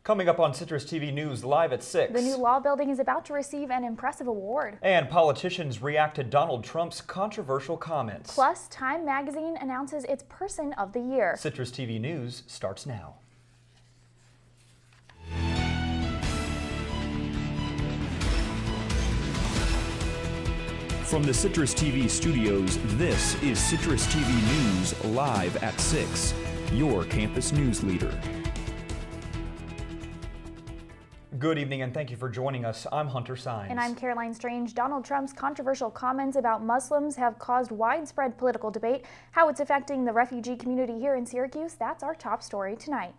Coming up on Citrus TV News live at 6. The new law building is about to receive an impressive award. And politicians react to Donald Trump's controversial comments. Plus, Time Magazine announces its Person of the Year. Citrus TV News starts now. From the Citrus TV studios, this is Citrus TV News live at 6, your campus news leader. Good evening and thank you for joining us. I'm Hunter Saenz. And I'm Caroline Strange. Donald Trump's controversial comments about Muslims have caused widespread political debate. How it's affecting the refugee community here in Syracuse, that's our top story tonight.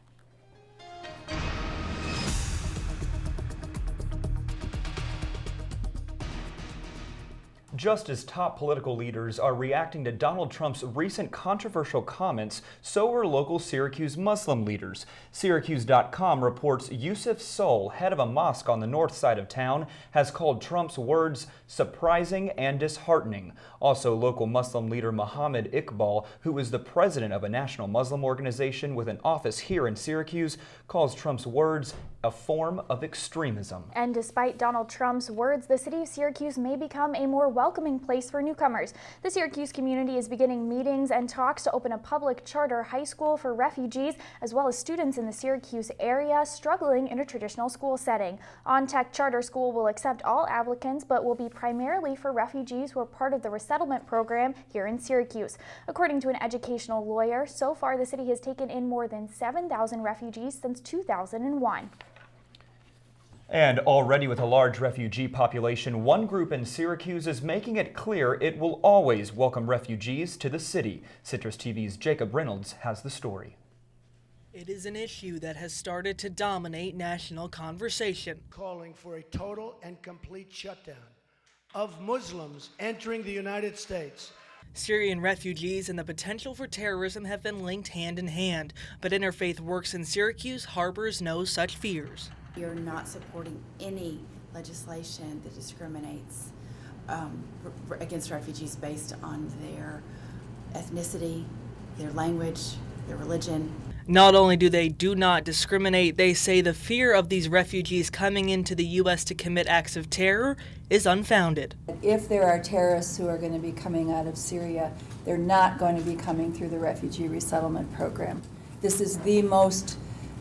Just as top political leaders are reacting to Donald Trump's recent controversial comments, so are local Syracuse Muslim leaders. Syracuse.com reports Yusuf Soul, head of a mosque on the north side of town, has called Trump's words surprising and disheartening. Also, local Muslim leader Muhammad Iqbal, who is the president of a national Muslim organization with an office here in Syracuse, calls Trump's words a form of extremism. And despite Donald Trump's words, the city of Syracuse may become a more welcoming place for newcomers. The Syracuse community is beginning meetings and talks to open a public charter high school for refugees, as well as students in the Syracuse area struggling in a traditional school setting. On-Tech Charter School will accept all applicants, but will be primarily for refugees who are part of the resettlement program here in Syracuse. According to an educational lawyer, so far the city has taken in more than 7,000 refugees since 2001. And already with a large refugee population, one group in Syracuse is making it clear it will always welcome refugees to the city. Citrus TV's Jacob Reynolds has the story. It is an issue that has started to dominate national conversation. Calling for a total and complete shutdown of Muslims entering the United States. Syrian refugees and the potential for terrorism have been linked hand in hand, but Interfaith Works in Syracuse harbors no such fears. We are not supporting any legislation that discriminates against refugees based on their ethnicity, their language, their religion. Not only do they not discriminate, they say the fear of these refugees coming into the U.S. to commit acts of terror is unfounded. If there are terrorists who are going to be coming out of Syria, they're not going to be coming through the refugee resettlement program. This is the most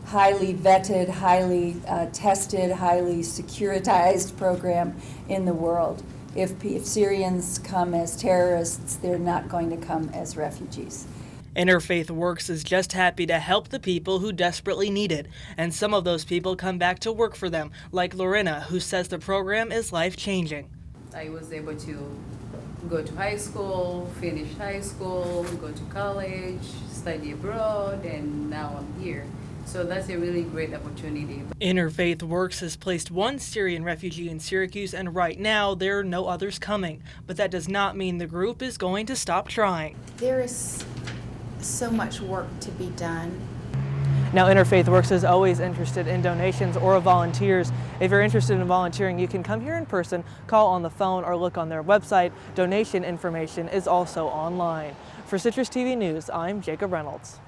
highly vetted, highly tested, highly securitized program in the world. If Syrians come as terrorists, they're not going to come as refugees. Interfaith Works is just happy to help the people who desperately need it, and some of those people come back to work for them, like Lorena, who says the program is life-changing. I was able to go to high school, finish high school, go to college, study abroad, and now I'm here. So that's a really great opportunity. Interfaith Works has placed one Syrian refugee in Syracuse, and right now there are no others coming. But that does not mean the group is going to stop trying. There is so much work to be done. Now, Interfaith Works is always interested in donations or volunteers. If you're interested in volunteering, you can come here in person, call on the phone, or look on their website. Donation information is also online. For Citrus TV News, I'm Jacob Reynolds.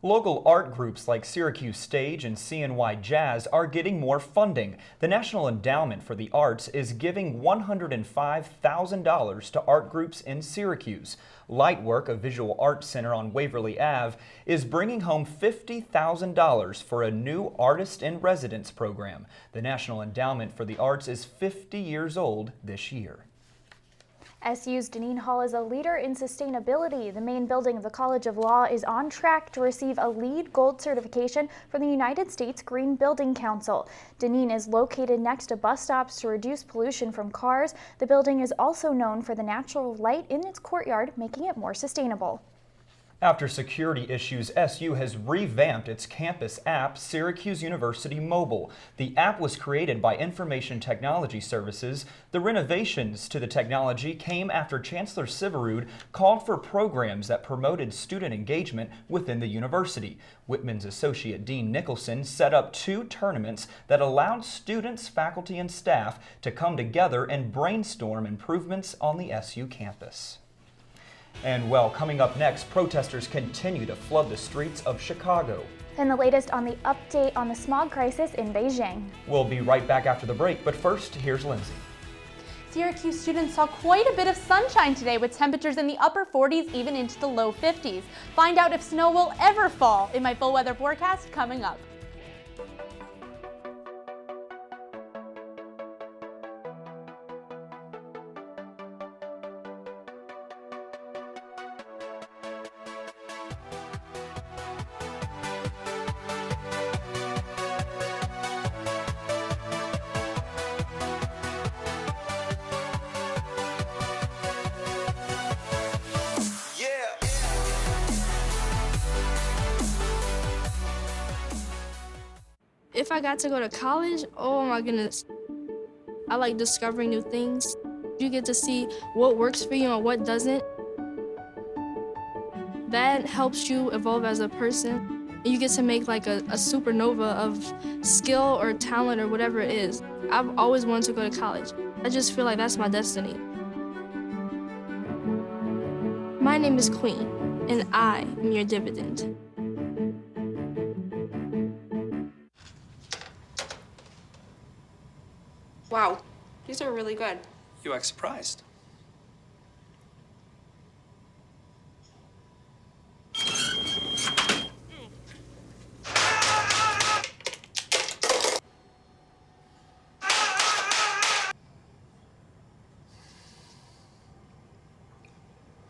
Local art groups like Syracuse Stage and CNY Jazz are getting more funding. The National Endowment for the Arts is giving $105,000 to art groups in Syracuse. Lightwork, a visual arts center on Waverly Ave, is bringing home $50,000 for a new Artist in Residence program. The National Endowment for the Arts is 50 years old this year. SU's Deneen Hall is a leader in sustainability. The main building of the College of Law is on track to receive a LEED Gold certification from the United States Green Building Council. Deneen is located next to bus stops to reduce pollution from cars. The building is also known for the natural light in its courtyard, making it more sustainable. After security issues, SU has revamped its campus app, Syracuse University Mobile. The app was created by Information Technology Services. The renovations to the technology came after Chancellor Syverud called for programs that promoted student engagement within the university. Whitman's Associate Dean Nicholson set up 2 tournaments that allowed students, faculty, and staff to come together and brainstorm improvements on the SU campus. And well, coming up next, protesters continue to flood the streets of Chicago. And the latest on the update on the smog crisis in Beijing. We'll be right back after the break, but first, here's Lindsay. Syracuse students saw quite a bit of sunshine today with temperatures in the upper 40s, even into the low 50s. Find out if snow will ever fall in my full weather forecast coming up. If I got to go to college, oh my goodness. I like discovering new things. You get to see what works for you and what doesn't. That helps you evolve as a person. You get to make like a supernova of skill or talent or whatever it is. I've always wanted to go to college. I just feel like that's my destiny. My name is Queen, and I am your dividend. Wow, these are really good. You act surprised.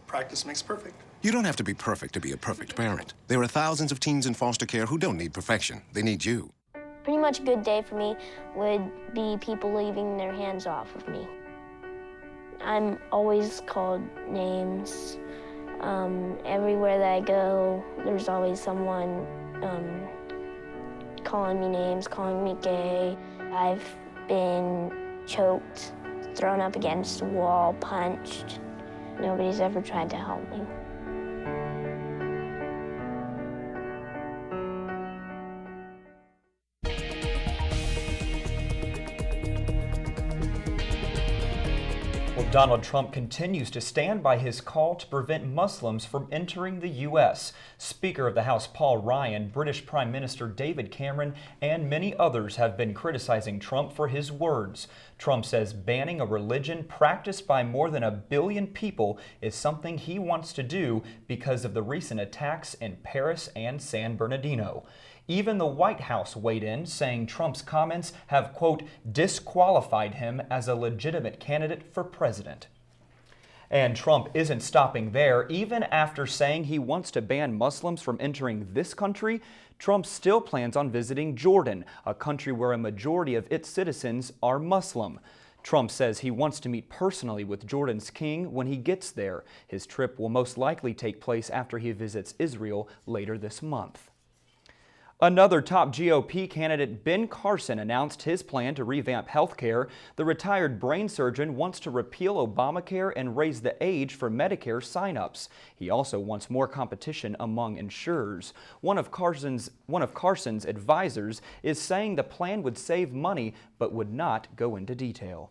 Practice makes perfect. You don't have to be perfect to be a perfect parent. There are thousands of teens in foster care who don't need perfection. They need you. Pretty much a good day for me would be people leaving their hands off of me. I'm always called names. Everywhere that I go, there's always someone calling me names, calling me gay. I've been choked, thrown up against a wall, punched. Nobody's ever tried to help me. Donald Trump continues to stand by his call to prevent Muslims from entering the U.S. Speaker of the House Paul Ryan, British Prime Minister David Cameron, and many others have been criticizing Trump for his words. Trump says banning a religion practiced by more than 1 billion people is something he wants to do because of the recent attacks in Paris and San Bernardino. Even the White House weighed in, saying Trump's comments have, quote, disqualified him as a legitimate candidate for president. And Trump isn't stopping there. Even after saying he wants to ban Muslims from entering this country, Trump still plans on visiting Jordan, a country where a majority of its citizens are Muslim. Trump says he wants to meet personally with Jordan's king when he gets there. His trip will most likely take place after he visits Israel later this month. Another top GOP candidate, Ben Carson, announced his plan to revamp health care. The retired brain surgeon wants to repeal Obamacare and raise the age for Medicare sign-ups. He also wants more competition among insurers. One of Carson's advisors is saying the plan would save money but would not go into detail.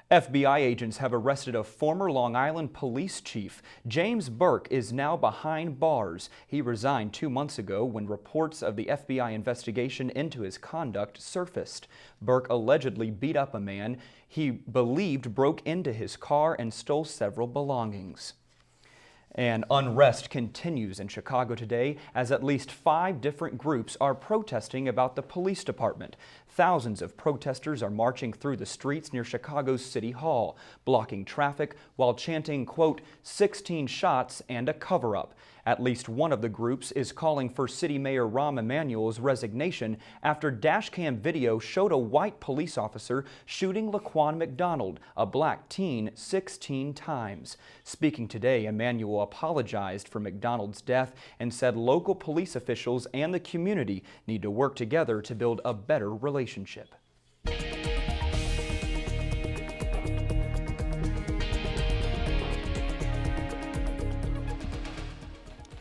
FBI agents have arrested a former Long Island police chief. James Burke is now behind bars. He resigned 2 months ago when reports of the FBI investigation into his conduct surfaced. Burke allegedly beat up a man he believed broke into his car and stole several belongings. And unrest continues in Chicago today as at least 5 different groups are protesting about the police department. Thousands of protesters are marching through the streets near Chicago's City Hall, blocking traffic while chanting, quote, 16 shots and a cover-up. At least one of the groups is calling for City Mayor Rahm Emanuel's resignation after dashcam video showed a white police officer shooting Laquan McDonald, a black teen, 16 times. Speaking today, Emanuel apologized for McDonald's death and said local police officials and the community need to work together to build a better relationship.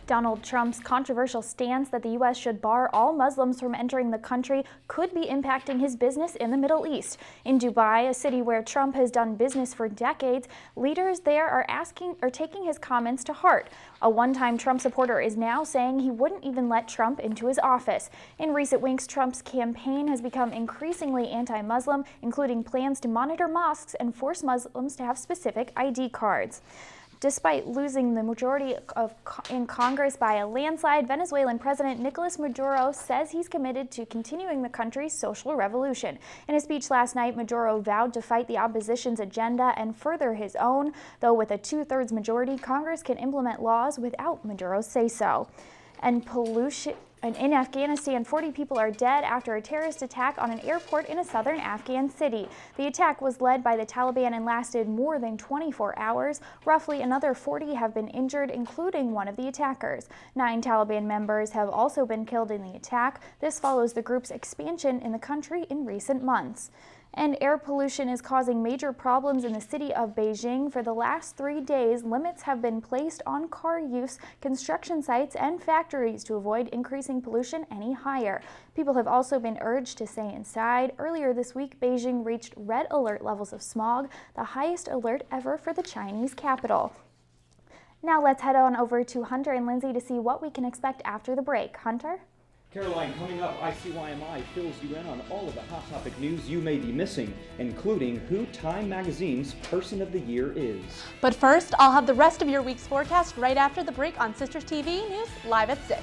Donald Trump's controversial stance that the U.S. should bar all Muslims from entering the country could be impacting his business in the Middle East. In Dubai, a city where Trump has done business for decades, leaders there are taking his comments to heart. A one-time Trump supporter is now saying he wouldn't even let Trump into his office. In recent weeks, Trump's campaign has become increasingly anti-Muslim, including plans to monitor mosques and force Muslims to have specific ID cards. Despite losing the majority in Congress by a landslide, Venezuelan President Nicolas Maduro says he's committed to continuing the country's social revolution. In a speech last night, Maduro vowed to fight the opposition's agenda and further his own, though with a two-thirds majority, Congress can implement laws without Maduro's say-so. And in Afghanistan, 40 people are dead after a terrorist attack on an airport in a southern Afghan city. The attack was led by the Taliban and lasted more than 24 hours. Roughly another 40 have been injured, including one of the attackers. 9 Taliban members have also been killed in the attack. This follows the group's expansion in the country in recent months. And air pollution is causing major problems in the city of Beijing. For the last 3 days, limits have been placed on car use, construction sites, and factories to avoid increasing pollution any higher. People have also been urged to stay inside. Earlier this week, Beijing reached red alert levels of smog, the highest alert ever for the Chinese capital. Now let's head on over to Hunter and Lindsay to see what we can expect after the break. Hunter? Caroline, coming up, ICYMI fills you in on all of the hot topic news you may be missing, including who Time Magazine's Person of the Year is. But first, I'll have the rest of your week's forecast right after the break on CitrusTV News live at 6.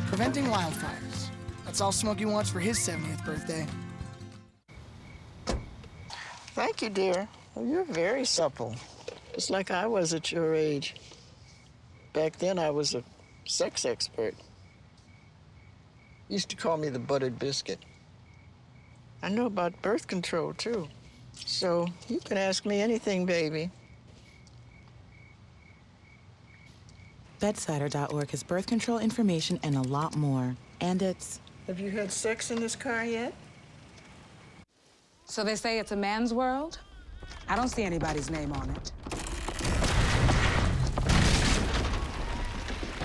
Preventing wildfires. That's all Smokey wants for his 70th birthday. Thank you, dear. Oh, you're very supple. Just like I was at your age. Back then, I was a sex expert. Used to call me the buttered biscuit. I know about birth control, too. So you can ask me anything, baby. Bedsider.org has birth control information and a lot more. And it's... Have you had sex in this car yet? So they say it's a man's world? I don't see anybody's name on it.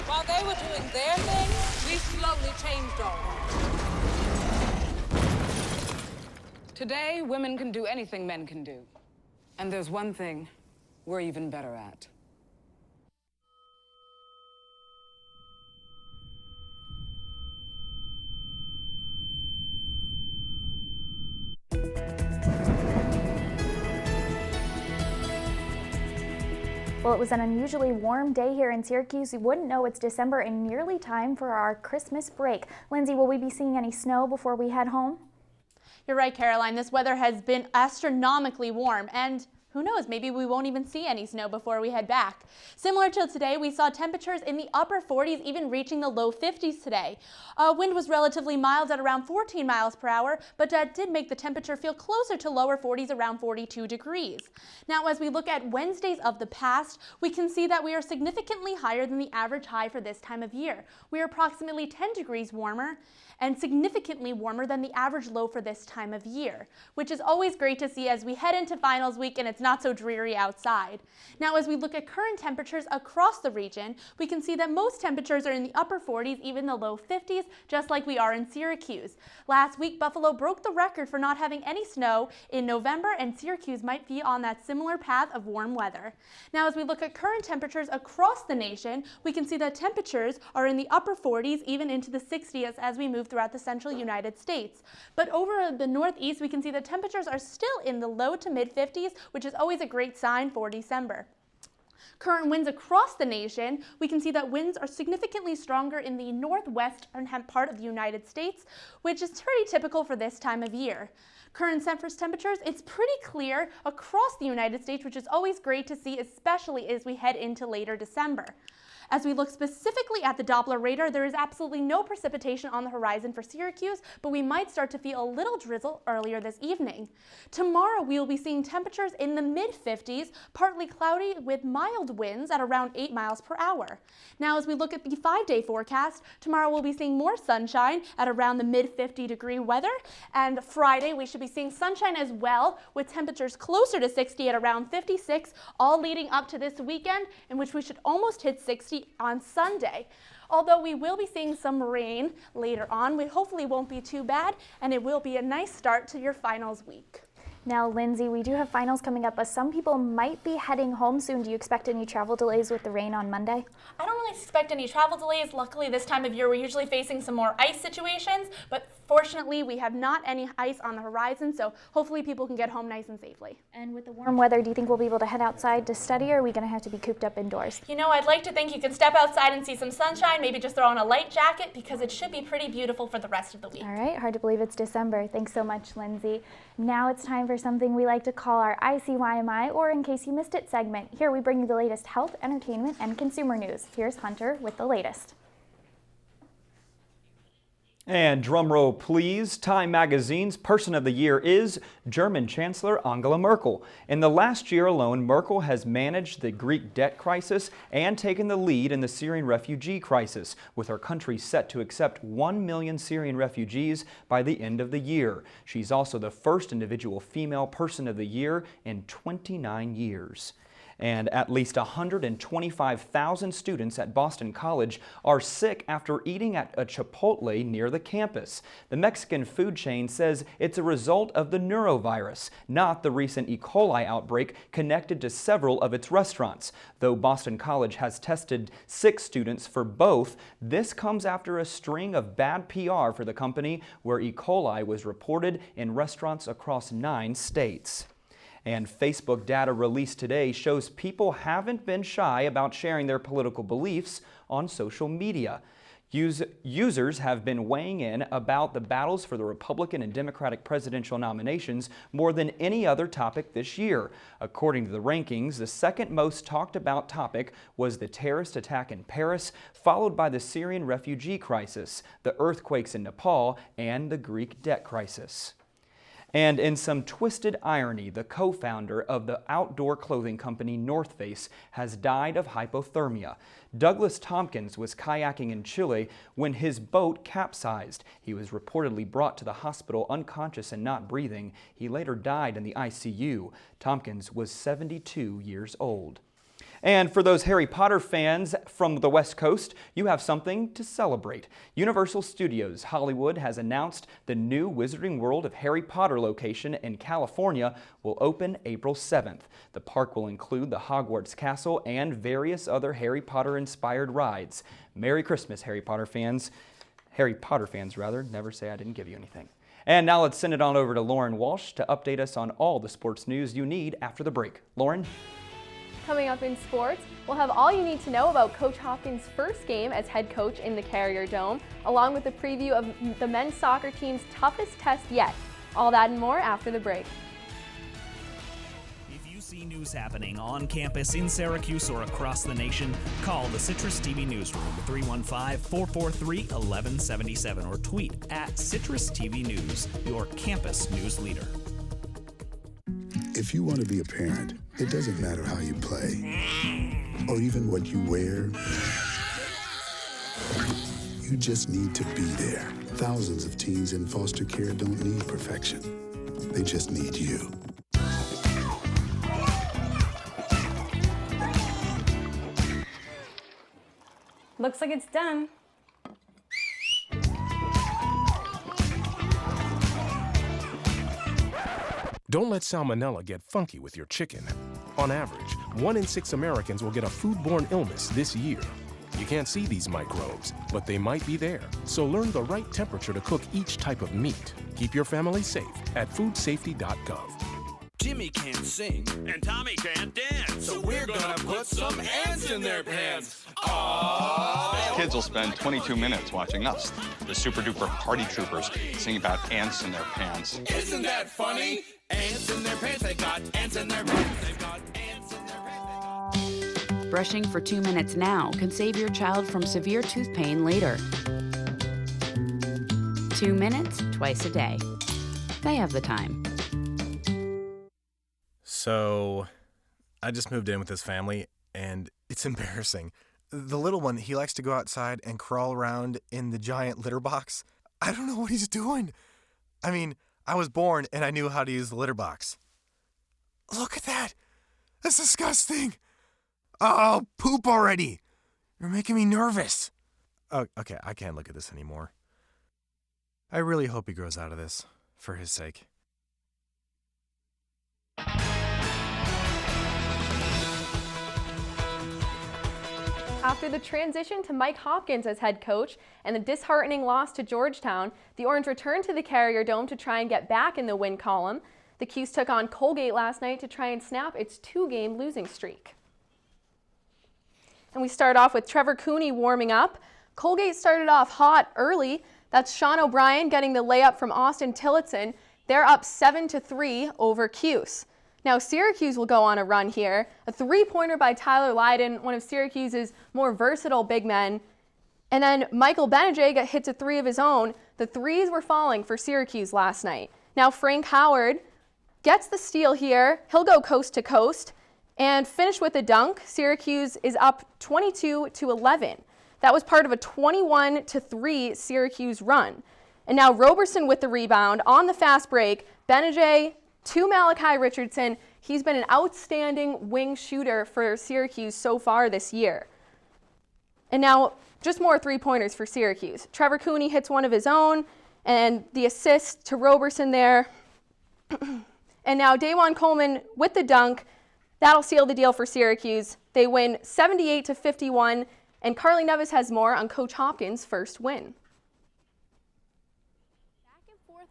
While they were doing their thing, we slowly changed our own. Today, women can do anything men can do. And there's one thing we're even better at. Well, it was an unusually warm day here in Syracuse. You wouldn't know it's December and nearly time for our Christmas break. Lindsay, will we be seeing any snow before we head home? You're right, Caroline. This weather has been astronomically warm, and who knows, maybe we won't even see any snow before we head back. Similar to today, we saw temperatures in the upper 40s, even reaching the low 50s today. Wind was relatively mild at around 14 miles per hour, but that did make the temperature feel closer to lower 40s, around 42 degrees. Now, as we look at Wednesdays of the past, we can see that we are significantly higher than the average high for this time of year. We are approximately 10 degrees warmer and significantly warmer than the average low for this time of year, which is always great to see as we head into finals week, and it's not so dreary outside. Now, as we look at current temperatures across the region, we can see that most temperatures are in the upper 40s, even the low 50s, just like we are in Syracuse. Last week, Buffalo broke the record for not having any snow in November, and Syracuse might be on that similar path of warm weather. Now, as we look at current temperatures across the nation, we can see that temperatures are in the upper 40s, even into the 60s as we move throughout the central United States. But over the northeast, we can see that temperatures are still in the low to mid 50s, which is always a great sign for December. Current winds across the nation, we can see that winds are significantly stronger in the northwestern part of the United States, which is pretty typical for this time of year. Current surface temperatures, it's pretty clear across the United States, which is always great to see, especially as we head into later December. As we look specifically at the Doppler radar, there is absolutely no precipitation on the horizon for Syracuse, but we might start to feel a little drizzle earlier this evening. Tomorrow, we will be seeing temperatures in the mid-50s, partly cloudy with mild winds at around 8 miles per hour. Now, as we look at the 5-day forecast, tomorrow we'll be seeing more sunshine at around the mid-50 degree weather, and Friday we should be seeing sunshine as well, with temperatures closer to 60 at around 56, all leading up to this weekend, in which we should almost hit 60 on Sunday. Although we will be seeing some rain later on, we hopefully won't be too bad, and it will be a nice start to your finals week. Now, Lindsay, we do have finals coming up, but some people might be heading home soon. Do you expect any travel delays with the rain on Monday? I don't really expect any travel delays. Luckily, this time of year, we're usually facing some more ice situations, but fortunately, we have not any ice on the horizon, so hopefully people can get home nice and safely. And with the warm weather, do you think we'll be able to head outside to study, or are we going to have to be cooped up indoors? You know, I'd like to think you can step outside and see some sunshine, maybe just throw on a light jacket, because it should be pretty beautiful for the rest of the week. All right, hard to believe it's December. Thanks so much, Lindsay. Now it's time for something we like to call our ICYMI, or In Case You Missed It segment. Here we bring you the latest health, entertainment, and consumer news. Here's Hunter with the latest. And drum roll please, Time Magazine's Person of the Year is German Chancellor Angela Merkel. In the last year alone, Merkel has managed the Greek debt crisis and taken the lead in the Syrian refugee crisis, with her country set to accept 1 million Syrian refugees by the end of the year. She's also the first individual female Person of the Year in 29 years. And at least 125,000 students at Boston College are sick after eating at a Chipotle near the campus. The Mexican food chain says it's a result of the neurovirus, not the recent E. coli outbreak connected to several of its restaurants. Though Boston College has tested 6 students for both, this comes after a string of bad PR for the company, where E. coli was reported in restaurants across 9 states. And Facebook data released today shows people haven't been shy about sharing their political beliefs on social media. Users have been weighing in about the battles for the Republican and Democratic presidential nominations more than any other topic this year. According to the rankings, the second most talked about topic was the terrorist attack in Paris, followed by the Syrian refugee crisis, the earthquakes in Nepal, and the Greek debt crisis. And in some twisted irony, the co-founder of the outdoor clothing company North Face has died of hypothermia. Douglas Tompkins was kayaking in Chile when his boat capsized. He was reportedly brought to the hospital unconscious and not breathing. He later died in the ICU. Tompkins was 72 years old. And for those Harry Potter fans from the West Coast, you have something to celebrate. Universal Studios Hollywood has announced the new Wizarding World of Harry Potter location in California will open April 7th. The park will include the Hogwarts Castle and various other Harry Potter-inspired rides. Merry Christmas, Harry Potter fans. Never say I didn't give you anything. And now let's send it on over to Lauren Walsh to update us on all the sports news you need after the break. Lauren? Coming up in sports, we'll have all you need to know about Coach Hopkins' first game as head coach in the Carrier Dome, along with a preview of the men's soccer team's toughest test yet. All that and more after the break. If you see news happening on campus, in Syracuse, or across the nation, call the CitrusTV newsroom at 315-443-1177 or tweet at CitrusTV News, your campus news leader. If you want to be a parent, it doesn't matter how you play or even what you wear. You just need to be there. Thousands of teens in foster care don't need perfection. They just need you. Looks like it's done. Don't let salmonella get funky with your chicken. On average, 1 in 6 Americans will get a foodborne illness this year. You can't see these microbes, but they might be there. So learn the right temperature to cook each type of meat. Keep your family safe at foodsafety.gov. Jimmy can't sing, and Tommy can't dance, so we're gonna put some ants in their pants. Aww. Kids will spend 22 minutes watching us, the super duper party troopers, sing about ants in their pants. Isn't that funny? Ants in their pants, they got ants in their pants, they've got ants in their pants. Brushing for 2 minutes now can save your child from severe tooth pain later. 2 minutes, twice a day. They have the time. So, I just moved in with this family, and it's embarrassing. The little one, he likes to go outside and crawl around in the giant litter box. I don't know what he's doing. I mean, I was born and I knew how to use the litter box. Look at that. That's disgusting. Oh, poop already. You're making me nervous. Oh, okay, I can't look at this anymore. I really hope he grows out of this, for his sake. After the transition to Mike Hopkins as head coach and the disheartening loss to Georgetown, the Orange returned to the Carrier Dome to try and get back in the win column. The 'Cuse took on Colgate last night to try and snap its 2-game losing streak. And we start off with Trevor Cooney warming up. Colgate started off hot early. That's Sean O'Brien getting the layup from Austin Tillotson. They're up 7-3 over 'Cuse. Now Syracuse will go on a run here. A 3-pointer by Tyler Lydon, one of Syracuse's more versatile big men. And then Michael Benajay hits a 3 of his own. The 3s were falling for Syracuse last night. Now Frank Howard gets the steal here. He'll go coast to coast and finish with a dunk. Syracuse is up 22-11. That was part of a 21-3 Syracuse run. And now Roberson with the rebound on the fast break. Benajay to Malachi Richardson. He's been an outstanding wing shooter for Syracuse so far this year. And now just more 3-pointers for Syracuse. Trevor Cooney hits one of his own, and the assist to Roberson there. And now Dajuan Coleman with the dunk. That'll seal the deal for Syracuse. They win 78-51, and Carly Nevis has more on Coach Hopkins' first win.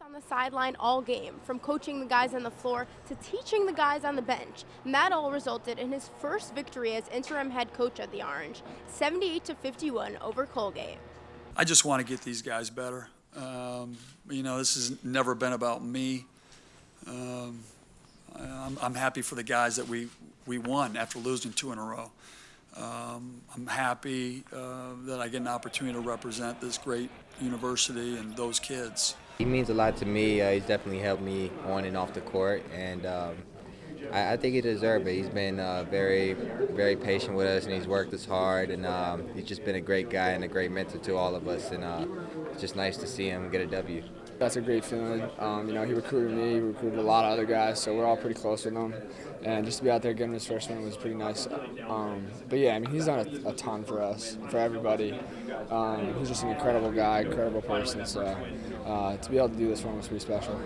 On the sideline all game, from coaching the guys on the floor to teaching the guys on the bench. And that all resulted in his first victory as interim head coach of the Orange, 78-51 over Colgate. I just want to get these guys better. This has never been about me. I'm happy for the guys that we won after losing 2 in a row. I'm happy that I get an opportunity to represent this great university and those kids. He means a lot to me. He's definitely helped me on and off the court, and I think he deserves it. He's been very, very patient with us, and he's worked us hard, and he's just been a great guy and a great mentor to all of us, and it's just nice to see him get a W. That's a great feeling. He recruited me, he recruited a lot of other guys, so we're all pretty close with him. And just to be out there getting his first win was pretty nice. But yeah, he's done a ton for us, for everybody. He's just an incredible guy, incredible person. So to be able to do this for him was pretty special.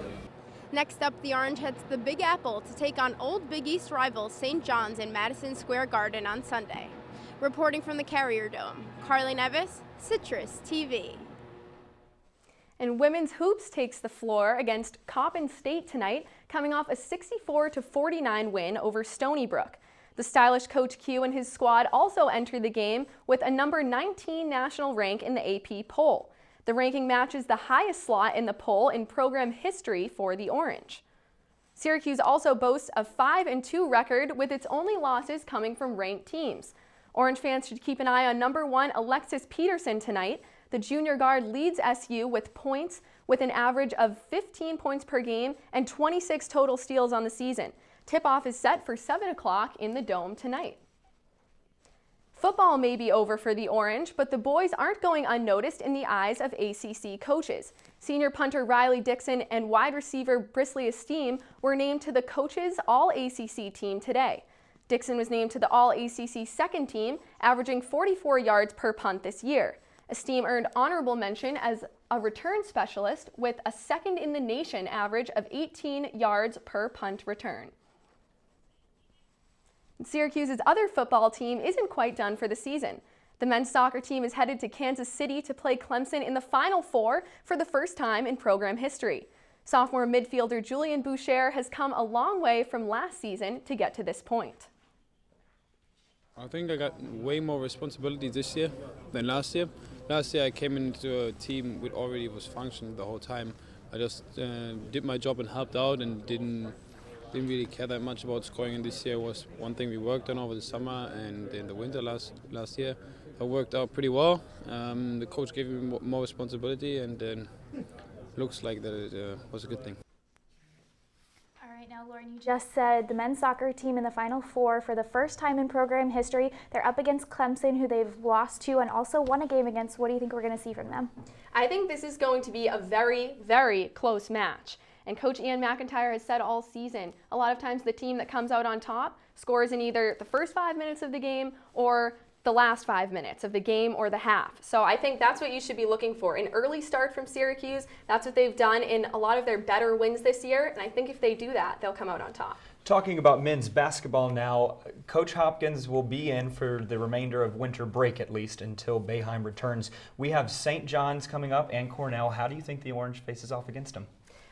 Next up, the Orange heads to the Big Apple to take on old Big East rivals St. John's in Madison Square Garden on Sunday. Reporting from the Carrier Dome, Carly Nevis, Citrus TV. And women's hoops takes the floor against Coppin State tonight, coming off a 64-49 win over Stony Brook. The stylish Coach Q and his squad also entered the game with a number 19 national rank in the AP poll. The ranking matches the highest slot in the poll in program history for the Orange. Syracuse also boasts a 5-2 record, with its only losses coming from ranked teams. Orange fans should keep an eye on number 1 Alexis Peterson tonight. The junior guard leads SU with points, with an average of 15 points per game and 26 total steals on the season. Tip-off is set for 7 o'clock in the Dome tonight. Football may be over for the Orange, but the boys aren't going unnoticed in the eyes of ACC coaches. Senior punter Riley Dixon and wide receiver Brisley Esteem were named to the coaches' All-ACC team today. Dixon was named to the All-ACC second team, averaging 44 yards per punt this year. Esteem earned honorable mention as a return specialist with a second in the nation average of 18 yards per punt return. Syracuse's other football team isn't quite done for the season. The men's soccer team is headed to Kansas City to play Clemson in the Final Four for the first time in program history. Sophomore midfielder Julian Boucher has come a long way from last season to get to this point. I think I got way more responsibility this year than last year. Last year I came into a team which already was functioning the whole time. I just did my job and helped out and didn't really care that much about scoring. And this year was one thing we worked on over the summer and in the winter last year. It worked out pretty well. The coach gave me more responsibility, and then looks like that it was a good thing. All right, now Lauren, you just said the men's soccer team in the Final Four for the first time in program history. They're up against Clemson, who they've lost to and also won a game against. What do you think we're going to see from them? I think this is going to be a very, very close match. And Coach Ian McIntyre has said all season, a lot of times the team that comes out on top scores in either the first 5 minutes of the game or the last 5 minutes of the game or the half. So I think that's what you should be looking for. An early start from Syracuse. That's what they've done in a lot of their better wins this year. And I think if they do that, they'll come out on top. Talking about men's basketball now, Coach Hopkins will be in for the remainder of winter break, at least until Boeheim returns. We have St. John's coming up and Cornell. How do you think the Orange faces off against them?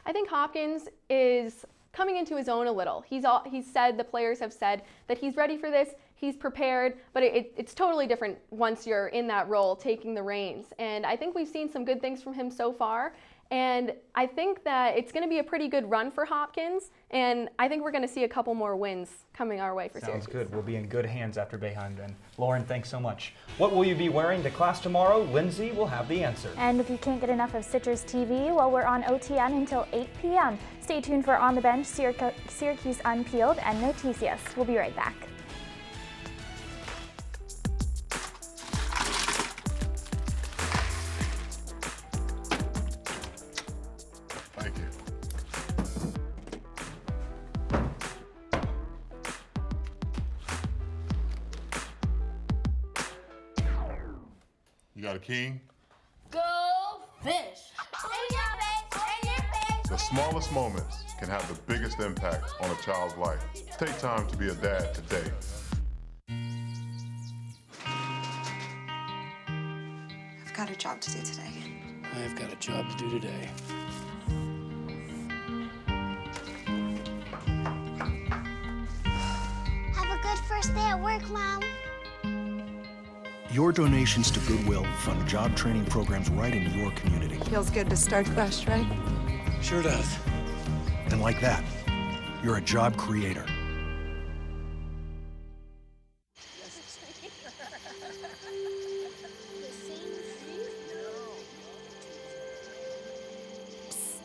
I think Hopkins is coming into his own a little. He's said, the players have said that he's ready for this, he's prepared, but it's totally different once you're in that role, taking the reins. And I think we've seen some good things from him so far. And I think that it's going to be a pretty good run for Hopkins, and I think we're going to see a couple more wins coming our way for Syracuse. Sounds good. We'll be in good hands after Boeheim then. Lauren, thanks so much. What will you be wearing to class tomorrow? Lindsay will have the answer. And if you can't get enough of Citrus TV, well, we're on OTN until 8 p.m. Stay tuned for On the Bench, Syracuse Unpeeled, and Noticias. We'll be right back. You got a king? Go fish! The smallest moments can have the biggest impact on a child's life. Take time to be a dad today. I've got a job to do today. I've got a job to do today. Have a good first day at work, Mom. Your donations to Goodwill fund job training programs right in your community. Feels good to start fresh, right? Sure does. And like that, you're a job creator. Psst,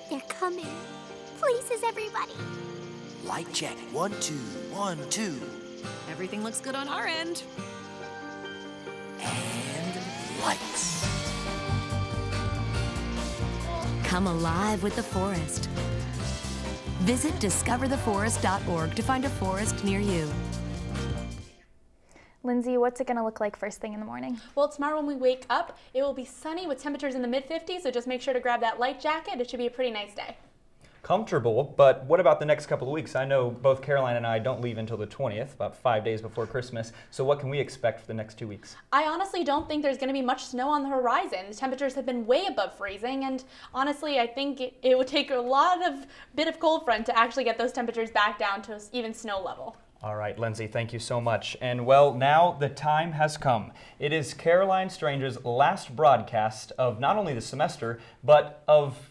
they're coming. Places, everybody. Light check. 1, 2, 1, 2. Everything looks good on our end. And lights. Come alive with the forest. Visit discovertheforest.org to find a forest near you. Lindsay, what's it going to look like first thing in the morning? Well, tomorrow when we wake up, it will be sunny with temperatures in the mid-50s, so just make sure to grab that light jacket. It should be a pretty nice day. Comfortable, but what about the next couple of weeks? I know both Caroline and I don't leave until the 20th, about 5 days before Christmas. So what can we expect for the next 2 weeks? I honestly don't think there's going to be much snow on the horizon. The temperatures have been way above freezing, and honestly, I think it would take a bit of cold front to actually get those temperatures back down to even snow level. All right, Lindsay, thank you so much. And well, now the time has come. It is Caroline Strange's last broadcast of not only the semester, but of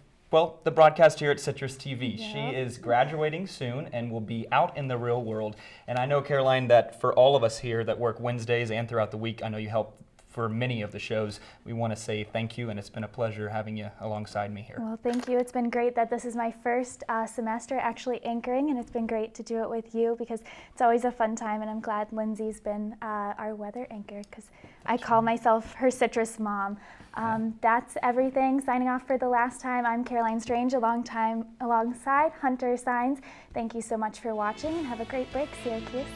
the broadcast here at Citrus TV. Yeah. She is graduating soon and will be out in the real world. And I know, Caroline, that for all of us here that work Wednesdays and throughout the week, I know you help for many of the shows. We want to say thank you, and it's been a pleasure having you alongside me here. Well, thank you. It's been great that this is my first semester actually anchoring, and it's been great to do it with you because it's always a fun time, and I'm glad Lindsay's been our weather anchor because I call myself her Citrus mom. That's everything. Signing off for the last time, I'm Caroline Strange alongside Hunter Saenz. Thank you so much for watching, and have a great break, Syracuse.